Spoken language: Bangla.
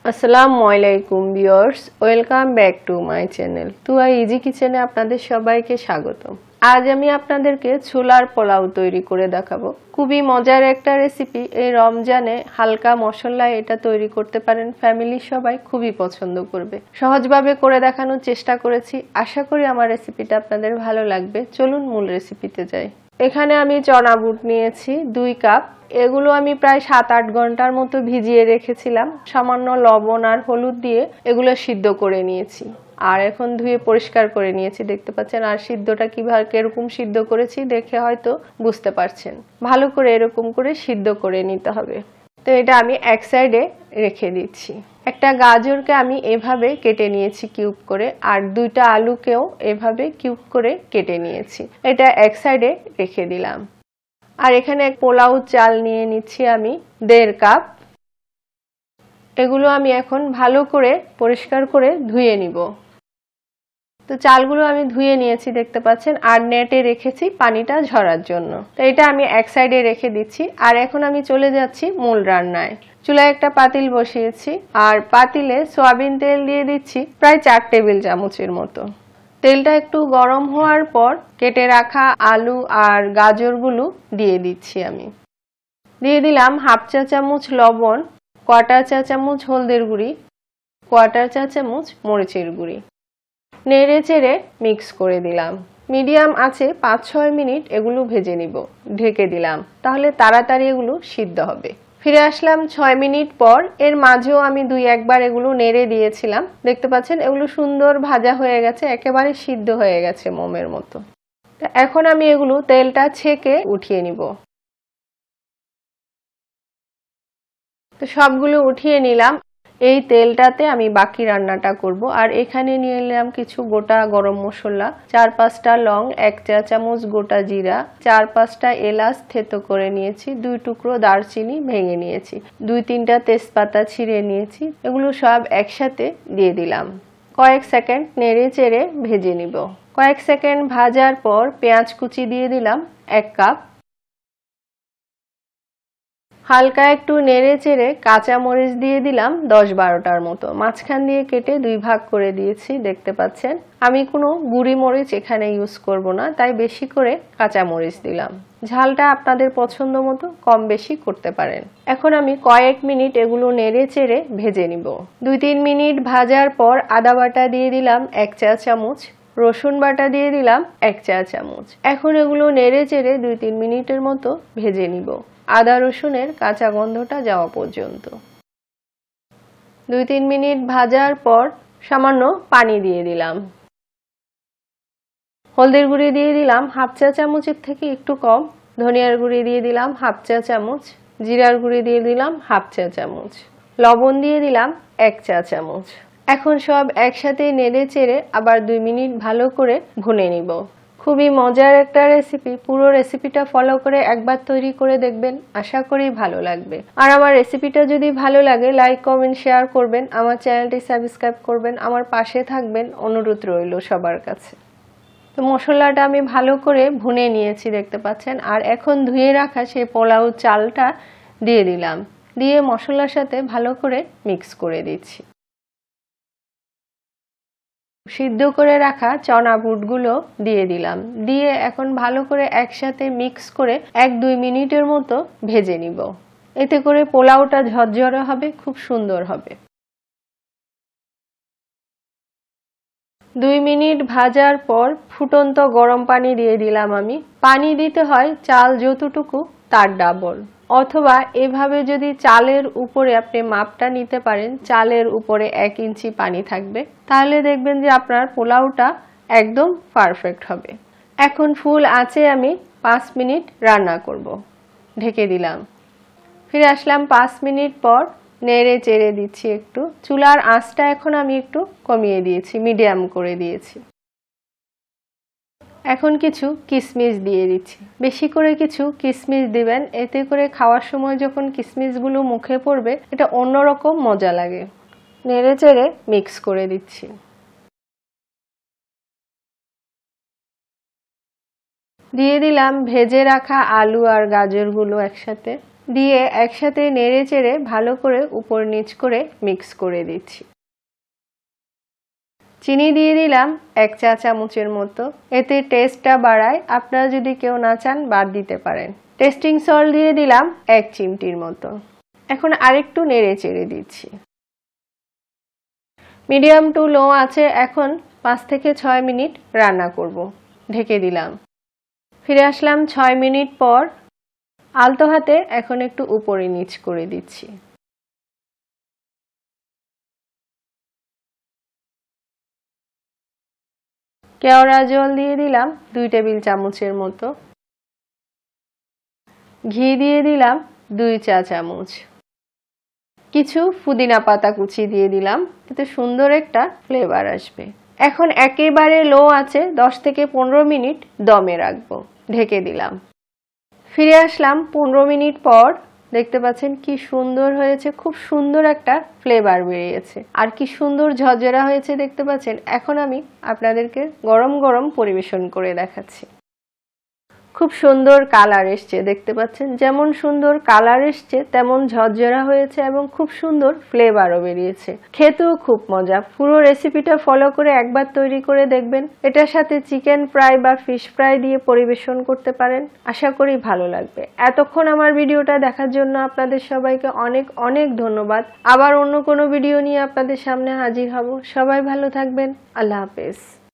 আসসালামু আলাইকুম viewers, welcome back to my channel Tuya easy কিচেনে আপনাদের সবাইকে স্বাগতম। আজ আমি আপনাদেরকে ছোলার পোলাও তৈরি করে দেখাবো। খুবই মজার একটা রেসিপি। এই রমজানে হালকা মশলায় এটা তৈরি করতে পারেন, ফ্যামিলির সবাই খুবই পছন্দ করবে। সহজভাবে করে দেখানোর চেষ্টা করেছি, আশা করি আমার রেসিপিটা আপনাদের ভালো লাগবে। চলুন মূল রেসিপিতে যাই। এখানে আমি চনা বুট নিয়েছি 2 কাপ। এগুলো আমি প্রায় 7-8 ঘন্টার মতো ভিজিয়ে রেখেছিলাম। সামান্য লবণ আর হলুদ দিয়ে এগুলো সিদ্ধ করে নিয়েছি। আর এখন ধুয়ে পরিষ্কার করে নিয়েছি, দেখতে পাচ্ছেন। আর সিদ্ধটা কিভাবে কিরকম সিদ্ধ করেছি দেখে হয়তো বুঝতে পারছেন। ভালো করে এরকম করে সিদ্ধ করে নিতে হবে। তো এটা আমি এক সাইডে রেখে দিচ্ছি। একটা গাজরকে আমি এভাবে কেটে নিয়েছি কিউব করে, আর 2টা আলুকেও এভাবে কিউব করে কেটে নিয়েছি। এটা এক সাইডে রেখে দিলাম। আর এখানে পোলাও চাল নিয়ে নিচ্ছি আমি 1.5 কাপ। এগুলো আমি এখন ভালো করে পরিষ্কার করে ধুয়ে নিব। তো চালগুলো আমি ধুয়ে নিয়েছি, দেখতে পাচ্ছেন, আর নেটে রেখেছি পানিটা ঝরার জন্য। তো এটা আমি এক সাইডে রেখে দিচ্ছি। আর এখন আমি চলে যাচ্ছি মূল রান্নায়। চুলায় একটা পাতিল বসিয়েছি, আর পাতিলে সয়াবিন তেল দিয়ে দিচ্ছি প্রায় 4 টেবিল চামচের মতো। তেলটা একটু গরম হওয়ার পর কেটে রাখা আলু আর গাজরগুলো দিয়ে দিচ্ছি আমি। দিয়ে দিলাম হাফ চা চামচ লবণ, কোয়ার্টার চা চামচ হলদের গুঁড়ি, কোয়ার্টার চা চামচ মরিচের গুঁড়ি। নেড়ে চেড়ে মিক্স করে দিলাম। মিডিয়াম আছে 5-6 মিনিট এগুলো ভেজে নিব। ঢেকে দিলাম, তাহলে তাড়াতাড়ি এগুলো সিদ্ধ হবে। ফিরে আসলাম 6 মিনিট পর। এর মাঝেও আমি 2-1 বার এগুলো নেড়ে দিয়েছিলাম। দেখতে পাচ্ছেন এগুলো সুন্দর ভাজা হয়ে গেছে, একেবারে সিদ্ধ হয়ে গেছে মোমের মতো। এখন আমি এগুলো তেলটা ছেঁকে উঠিয়ে নিব। তো সবগুলো উঠিয়ে নিলাম। এই তেলটাতে আমি বাকি রান্নাটা করব। আর এখানে নিয়ে নিলাম কিছু গোটা গরম মশলা, 4-5টা লং, 1 চা চামচ গোটা জিরা, 4-5টা এলাচ থেতো করে নিয়েছি, 2 টুকরো দারচিনি ভেঙে নিয়েছি, 2-3টা তেজপাতা ছিঁড়ে নিয়েছি। এগুলো সব একসাথে দিয়ে দিলাম। কয়েক সেকেন্ড নেড়ে চেড়ে ভেজে নিব। কয়েক সেকেন্ড ভাজার পর পেঁয়াজ কুচি দিয়ে দিলাম 1 কাপ। হালকা একটু নেড়ে চেড়ে কাঁচা মরিচ দিয়ে দিলাম 10-12টার মতো। মাঝখান দিয়ে কেটে 2 ভাগ করে দিয়েছি, দেখতে পাচ্ছেন। আমি কোনো গুঁড়ি মরিচ এখানে ইউজ করব না, তাই বেশি করে কাঁচা মরিচ দিলাম। ঝালটা আপনাদের পছন্দ মতো কম বেশি করতে পারেন। এখন আমি কয়েক মিনিট এগুলো নেড়ে চেড়ে ভেজে নিব। 2-3 মিনিট ভাজার পর আদা বাটা দিয়ে দিলাম 1 চা চামচ, রসুন বাটা দিয়ে দিলাম 1 চা চামচ। এখন এগুলো নেড়ে চেড়ে 2-3 মিনিটের মতো ভেজে নিব, আদা রসুনের কাঁচা গন্ধটা যাওয়া পর্যন্ত। 2-3 মিনিট ভাজার পর সামান্য পানি দিয়ে দিলাম। হলদের গুঁড়ি দিয়ে দিলাম হাফ চা চামচের থেকে একটু কম, ধনিয়ার গুঁড়ি দিয়ে দিলাম হাফ চা চামচ, জিরার গুঁড়ি দিয়ে দিলাম হাফ চা চামচ, লবণ দিয়ে দিলাম 1 চা চামচ। এখন সব একসাথে নেড়ে চেড়ে আবার 2 মিনিট ভালো করে ভুনে নিব। খুবই মজার একটা রেসিপি। পুরো রেসিপিটা ফলো করে একবার তৈরি করে দেখবেন, আশা করি ভালো লাগবে। আর আমার রেসিপিটা যদি ভালো লাগে লাইক কমেন্ট শেয়ার করবেন, আমার চ্যানেলটি সাবস্ক্রাইব করবেন, আমার পাশে থাকবেন, অনুরোধ রইল সবার কাছে। তো মশলাটা আমি ভালো করে ভুনে নিয়েছি, দেখতে পাচ্ছেন। আর এখন ধুয়ে রাখা সেই পোলাও চালটা দিয়ে দিলাম, দিয়ে মশলার সাথে ভালো করে মিক্স করে দিচ্ছি। সিদ্ধ করে রাখা চনা বুটগুলো দিয়ে দিলাম, দিয়ে এখন ভালো করে একসাথে মিক্স করে 1-2 মিনিটের মতো ভেজে নিব। এতে করে পোলাওটা ঝরঝরে হবে, খুব সুন্দর হবে। 2 মিনিট ভাজার পর ফুটন্ত গরম পানি দিয়ে দিলাম আমি। পানি দিতে হয় চাল যতটুকু তার ডাবল, অথবা এভাবে যদি চালের উপরে আপনি মাপটা নিতে পারেন, চালের উপরে 1 ইঞ্চি পানি থাকবে, তাহলে দেখবেন যে আপনার পোলাওটা একদম পারফেক্ট হবে। এখন ফুল আঁচে আমি 5 মিনিট রান্না করব। ঢেকে দিলাম। ফিরে আসলাম 5 মিনিট পর। নেড়ে চেড়ে দিচ্ছি একটু। চুলার আঁচটা এখন আমি একটু কমিয়ে দিয়েছি, মিডিয়াম করে দিয়েছি। এখন কিছু কিশমিশ দিয়ে দিচ্ছি। বেশি করে কিছু কিশমিশ দিবেন, এতে করে খাওয়ার সময় যখন কিশমিশগুলো মুখে পড়বে এটা অন্যরকম মজা লাগে। নেড়ে চেড়ে মিক্স করে দিচ্ছি। দিয়ে দিলাম ভেজে রাখা আলু আর গাজরগুলো একসাথে। দিয়ে একসাথে নেড়ে চেড়ে ভালো করে উপর নিচ করে মিক্স করে দিচ্ছি। চিনি দিয়ে দিলাম 1 চা চামচের মতো, এতে টেস্টটা বাড়ায়। আপনারা যদি কেউ না চান বাদ দিতে পারেন। টেস্টিং সল্ট দিয়ে দিলাম 1 চিমটির মতো। এখন আরেকটু নেড়ে চেড়ে দিচ্ছি। মিডিয়াম টু লো আছে এখন 5 থেকে 6 মিনিট রান্না করব। ঢেকে দিলাম। ফিরে আসলাম 6 মিনিট পর। আলতো হাতে এখন একটু উপরে নিচ করে দিচ্ছি। কেওড়া জল দিয়ে দিলাম 2 টেবিল চামচের মতো। ঘি দিয়ে দিলাম 2 চা চামচ। কিছু পুদিনা পাতা কুচি দিয়ে দিলাম, এতে সুন্দর একটা ফ্লেভার আসবে। এখন একেবারে লো আছে 10 থেকে 15 মিনিট দমে রাখবো। ঢেকে দিলাম। ফিরে আসলাম 15 মিনিট পর। দেখতে পাচ্ছেন কি সুন্দর হয়েছে, খুব সুন্দর একটা ফ্লেভার বেরিয়েছে আর কি সুন্দর ঝরঝরা হয়েছে দেখতে পাচ্ছেন। এখন আমি আপনাদেরকে গরম গরম পরিবেশন করে দেখাচ্ছি। খুব সুন্দর কালার এসছে দেখতে পাচ্ছেন, যেমন সুন্দর কালার এসছে তেমন ঝরঝরা হয়েছে এবং খুব সুন্দর ফ্লেভারও বেরিয়েছে। খেতেও খুব মজা। পুরো রেসিপিটা ফলো করে একবার তৈরি করে দেখবেন। এটার সাথে চিকেন ফ্রাই বা ফিশ ফ্রাই দিয়ে পরিবেশন করতে পারেন। আশা করি ভালো লাগবে। এতক্ষণ আমার ভিডিওটা দেখার জন্য আপনাদের সবাইকে অনেক অনেক ধন্যবাদ। আবার অন্য কোনো ভিডিও নিয়ে আপনাদের সামনে হাজির হব। সবাই ভালো থাকবেন। আল্লাহ হাফেজ।